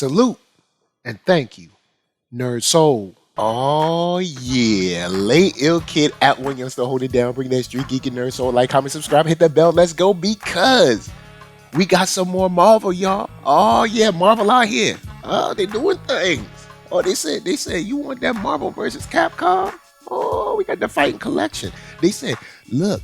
Salute and thank you, NERDSoul. Oh yeah, late ill kid at OneYoungsta, hold it down, bring that StreetGeek and NERDSoul. Like, comment, subscribe, hit that bell. Let's go because we got some more Marvel, y'all. Oh yeah, Marvel out here. Oh, they doing things. Oh, they said you want that Marvel versus Capcom? Oh, we got the fighting collection. They said, look,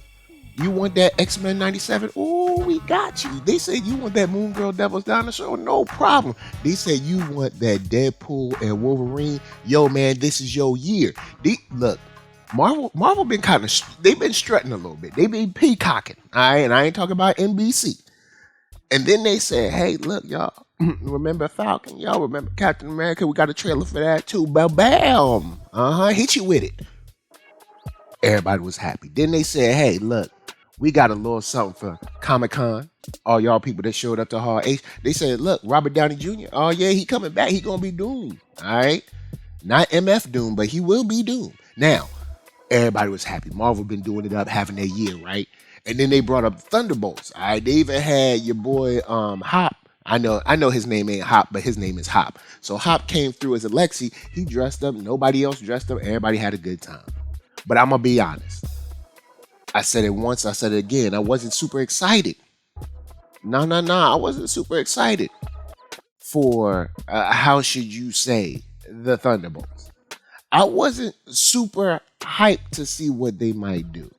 you want that X-Men 97? Oh, we got you. They said you want that Moon Girl Devils Dinosaur? No problem. They said you want that Deadpool and Wolverine? Yo, man, this is your year. Look, Marvel been they've been strutting a little bit. They've been peacocking, all right? And I ain't talking about NBC. And then they said, hey, look, y'all, remember Falcon? Y'all remember Captain America? We got a trailer for that too. Bam! Hit you with it. Everybody was happy. Then they said, hey, look, we got a little something for Comic-Con. All y'all people that showed up to Hall H. They said, look, Robert Downey Jr., oh yeah, he coming back. He gonna be Doom, all right? Not MF Doom, but he will be Doom. Now, everybody was happy. Marvel been doing it up, having their year, right? And then they brought up Thunderbolts. All right, they even had your boy Hop. I know his name ain't Hop, but his name is Hop. So Hop came through as Alexi. He dressed up. Nobody else dressed up. Everybody had a good time. But I'm gonna be honest. I said it once. I said it again. I wasn't super excited. No. I wasn't super excited for how should you say the Thunderbolts. I wasn't super hyped to see what they might do.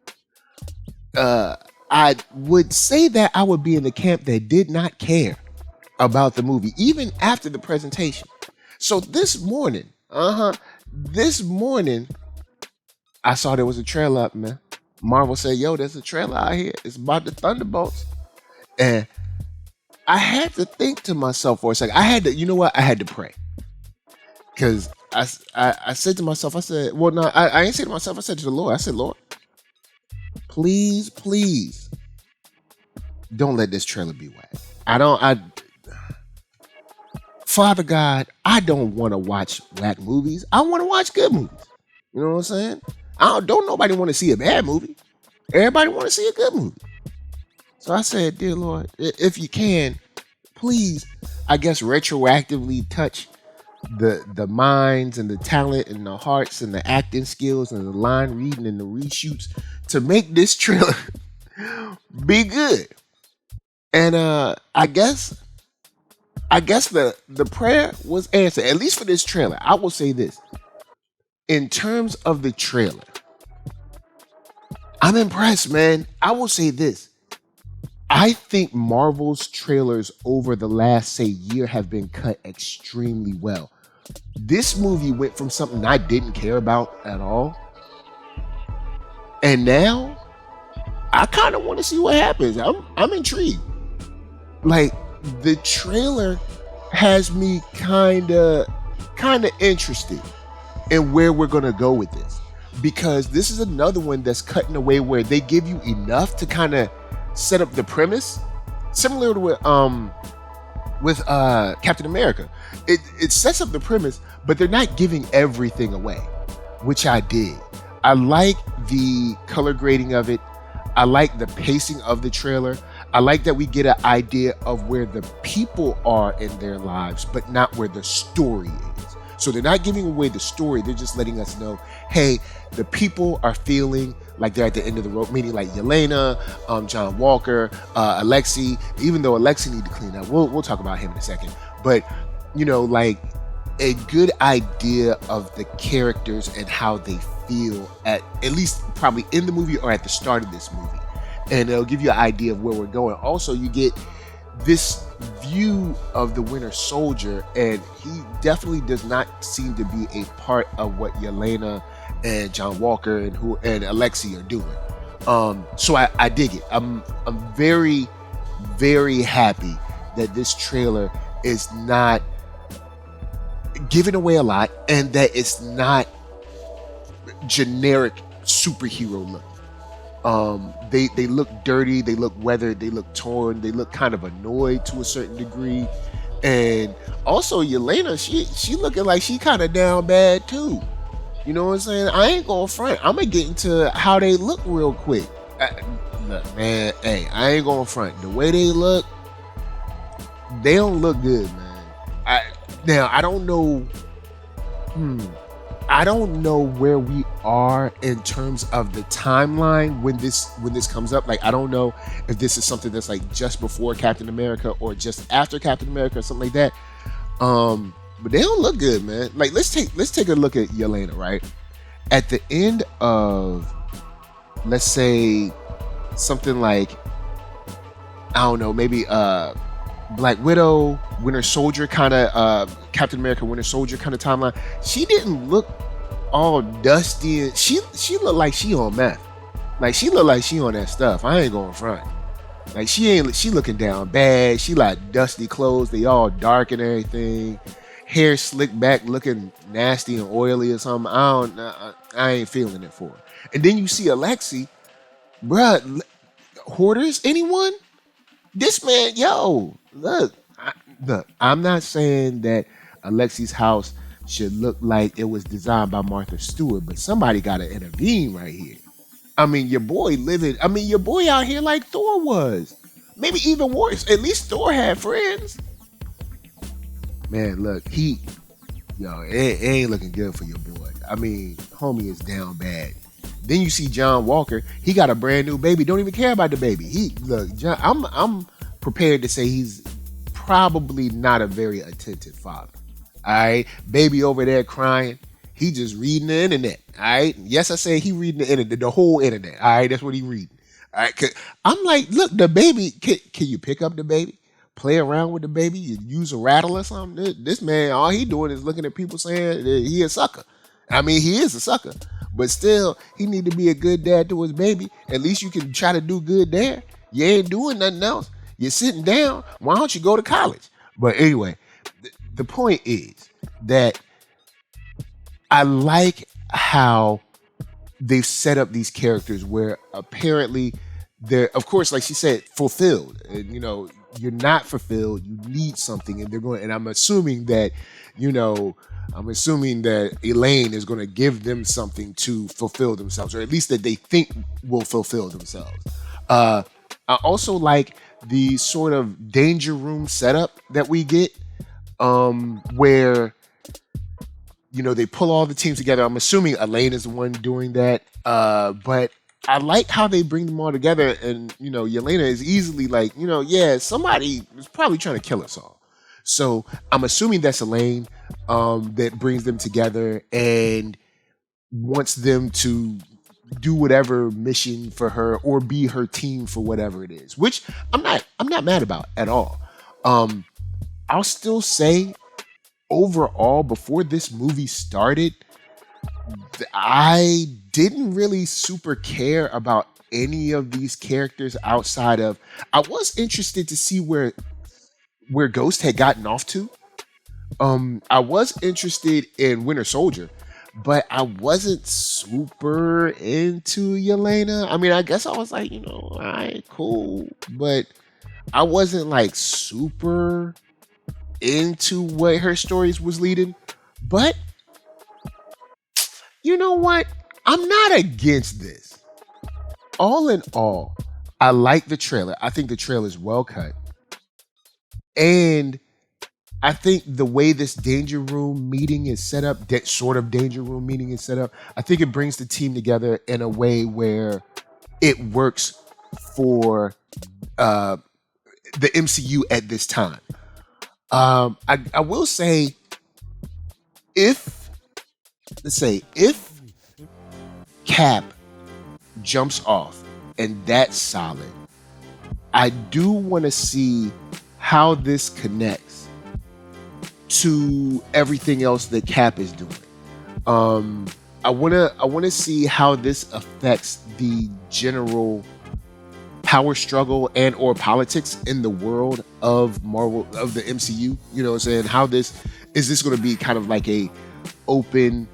I would say that I would be in the camp that did not care about the movie, even after the presentation. So this morning, I saw there was a trailer up, man. Marvel said, yo, there's a trailer out here. It's about the Thunderbolts. And I had to think to myself for a second. I had to pray. Because I said to myself, I said, well, no, I ain't say to myself, I said to the Lord, I said, Lord, please, don't let this trailer be whack. Father God, I don't want to watch whack movies. I want to watch good movies. You know what I'm saying? Don't nobody want to see a bad movie. Everybody want to see a good movie. So I said, dear Lord, if you can, please, I guess retroactively touch the minds and the talent and the hearts and the acting skills and the line reading and the reshoots to make this trailer be good. And I guess the prayer was answered, at least for this trailer. I will say this. In terms of the trailer, I'm impressed, man. I will say this. I think Marvel's trailers over the last, say, year have been cut extremely well. This movie went from something I didn't care about at all. And now, I kind of want to see what happens. I'm intrigued. Like, the trailer has me kind of interested in where we're going to go with this. Because this is another one that's cut in a way where they give you enough to kind of set up the premise, similar to with Captain America. It sets up the premise, but they're not giving everything away, which I did. I like the color grading of it. I like the pacing of the trailer. I like that we get an idea of where the people are in their lives, but not where the story is. So they're not giving away the story. They're just letting us know, hey, the people are feeling like they're at the end of the road, meaning like Yelena, John Walker, Alexi, even though Alexi need to clean up. We'll talk about him in a second. But, like a good idea of the characters and how they feel at least probably in the movie or at the start of this movie. And it'll give you an idea of where we're going. Also, you get this view of the Winter Soldier, and he definitely does not seem to be a part of what Yelena and John Walker and Alexi are doing. So I dig it. I'm very, very happy that this trailer is not giving away a lot and that it's not generic superhero look. They look dirty, they look weathered, they look torn, they look kind of annoyed to a certain degree. And also Yelena, she looking like she kind of down bad too. You know what I'm saying? I ain't gonna front. I'm gonna get into how they look real quick. Look, man, hey, I ain't gonna front. The way they look, they don't look good, man. Now I don't know. I don't know where we are in terms of the timeline when this comes up. Like, I don't know if this is something that's like just before Captain America or just after Captain America or something like that. But they don't look good, man. Like, let's take a look at Yelena, right? At the end of, let's say, something like, I don't know, maybe Black Widow, Winter Soldier kind of, Captain America, Winter Soldier kind of timeline. She didn't look all dusty. She looked like she on meth. Like, she looked like she on that stuff. I ain't going front. Like, she looking down bad. She like dusty clothes. They all dark and everything. Hair slicked back, looking nasty and oily or something. I ain't feeling it for her. And then you see Alexi, bruh, hoarders, anyone? This man, yo, look, I'm not saying that Alexi's house should look like it was designed by Martha Stewart, but somebody got to intervene right here. I mean, your boy out here like Thor was. Maybe even worse. At least Thor had friends. Man, look, it ain't looking good for your boy. I mean, homie is down bad. Then you see John Walker. He got a brand new baby. Don't even care about the baby. I'm prepared to say he's probably not a very attentive father. All right, baby over there crying. He just reading the internet. All right. Yes, I say he reading the internet, the whole internet. All right, that's what he reading. All right. I'm like, look, the baby. Can you pick up the baby? Play around with the baby? You use a rattle or something? This man, all he doing is looking at people saying that he a sucker. I mean, he is a sucker. But still, he need to be a good dad to his baby. At least you can try to do good there. You ain't doing nothing else. You're sitting down. Why don't you go to college? But anyway, the point is that I like how they've set up these characters where apparently they're, of course, like she said, fulfilled. And, you're not fulfilled. You need something. And I'm assuming that, Elaine is going to give them something to fulfill themselves, or at least that they think will fulfill themselves. I also like the sort of danger room setup that we get, where, they pull all the teams together. I'm assuming Elaine is the one doing that. But I like how they bring them all together. And, Yelena is easily like, somebody is probably trying to kill us all. So I'm assuming that's Elaine that brings them together and wants them to do whatever mission for her or be her team for whatever it is, which I'm not mad about at all. I'll still say overall, before this movie started, I didn't really super care about any of these characters outside of, I was interested to see where Ghost had gotten off to. I was interested in Winter Soldier, but I wasn't super into Yelena. I mean, I guess I was like, all right, cool. But I wasn't like super into what her stories was leading. But you know what? I'm not against this. All in all, I like the trailer. I think the trailer is well cut. And I think the way this danger room meeting is set up, that sort of danger room meeting is set up, I think it brings the team together in a way where it works for the MCU at this time. I will say, if Cap jumps off and that's solid, I do want to see how this connects to everything else that Cap is doing. I wanna see how this affects the general power struggle and or politics in the world of Marvel, of the MCU. You know what I'm saying? How is this going to be kind of like a open,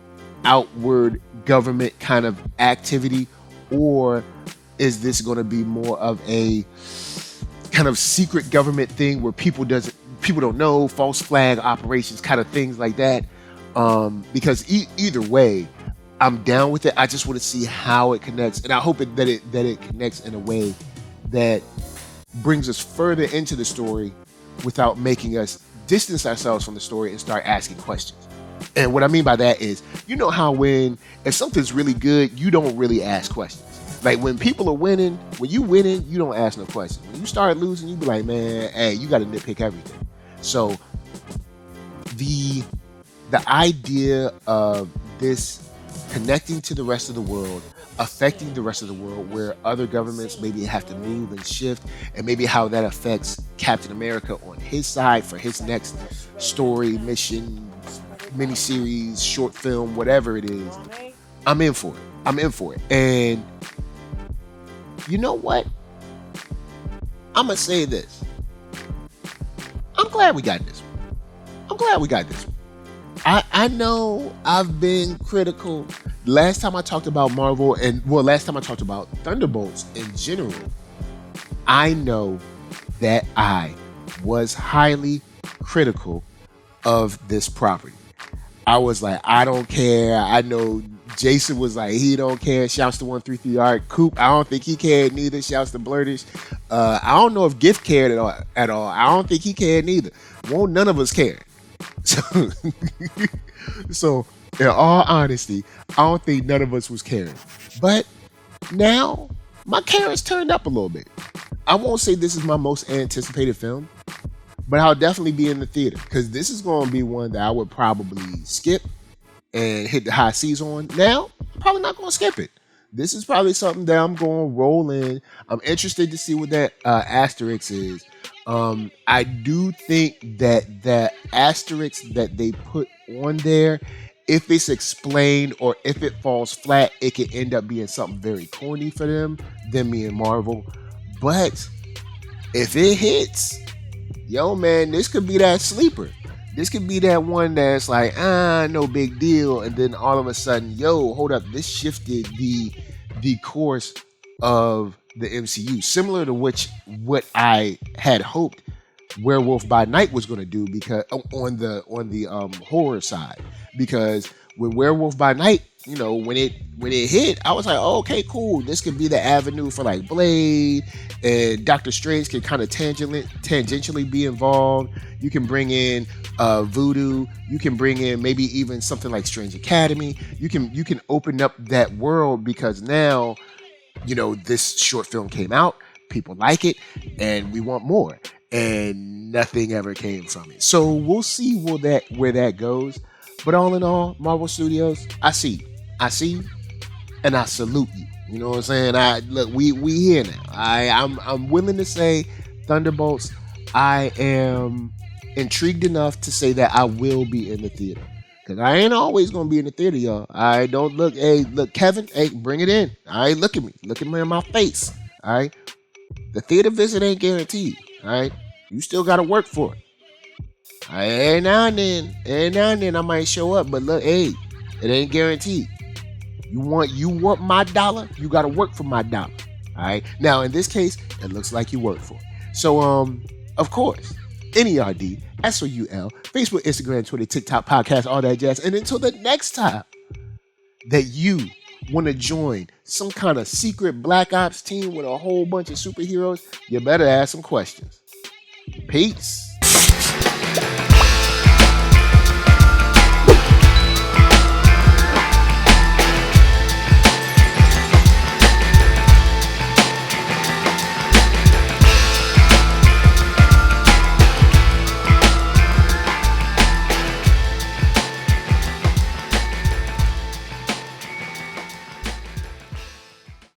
outward government kind of activity, or is this going to be more of a kind of secret government thing where people don't know, false flag operations, kind of things like that? Because either way, I'm down with it. I just want to see how it connects, and I hope that it connects in a way that brings us further into the story without making us distance ourselves from the story and start asking questions. And what I mean by that is, you know how if something's really good, you don't really ask questions. Like when people are winning, when you winning, you don't ask no questions. When you start losing, you be like, man, hey, you got to nitpick everything. So the idea of this connecting to the rest of the world, affecting the rest of the world, where other governments maybe have to move and shift, and maybe how that affects Captain America on his side for his next story, mission, miniseries, short film, whatever it is. I'm in for it. And you know what? I'm going to say this. I'm glad we got this one. I know I've been critical. Last time I talked about Marvel last time I talked about Thunderbolts in general, I know that I was highly critical of this property. I was like, I don't care. I know Jason was like, he don't care. Shouts to 133 Art. Coop, I don't think he cared neither. Shouts to Blurtish. I don't know if Gift cared at all. I don't think he cared neither. Won't none of us care. So, in all honesty, I don't think none of us was caring. But now, my caring's turned up a little bit. I won't say this is my most anticipated film, but I'll definitely be in the theater because this is going to be one that I would probably skip and hit the high seas on. Now, I'm probably not going to skip it. This is probably something that I'm going to roll in. I'm interested to see what that asterisk is. I do think that the asterisk that they put on there, if it's explained or if it falls flat, it could end up being something very corny for them, me and Marvel. But if it hits, yo man, this could be that sleeper. This could be that one that's like, no big deal. And then all of a sudden, yo, hold up, this shifted the course of the MCU, similar to what I had hoped Werewolf by Night was going to do, because on the horror side, because with Werewolf by Night, you know, when it hit, I was like, oh, okay, cool. This could be the avenue for like Blade, and Doctor Strange can kind of tangentially be involved. You can bring in Voodoo. You can bring in maybe even something like Strange Academy. You can open up that world, because now, you know, this short film came out, people like it, and we want more. And nothing ever came from it. So we'll see where that goes. But all in all, Marvel Studios, I see, and I salute you. You know what I'm saying? Look, we here now. I'm willing to say Thunderbolts. I am intrigued enough to say that I will be in the theater. Because I ain't always going to be in the theater, y'all. I don't look, hey, look, Kevin, hey, bring it in. All right, look at me. Look at me in my face. All right. The theater visit ain't guaranteed. All right. You still got to work for it. All right, every now and then I might show up, but look, hey, it ain't guaranteed. You want my dollar, you got to work for my dollar. All right. Now, in this case, it looks like you work for it. So, of course, NERD, SOUL, Facebook, Instagram, Twitter, TikTok, podcast, all that jazz. And until the next time that you want to join some kind of secret Black Ops team with a whole bunch of superheroes, you better ask some questions. Peace.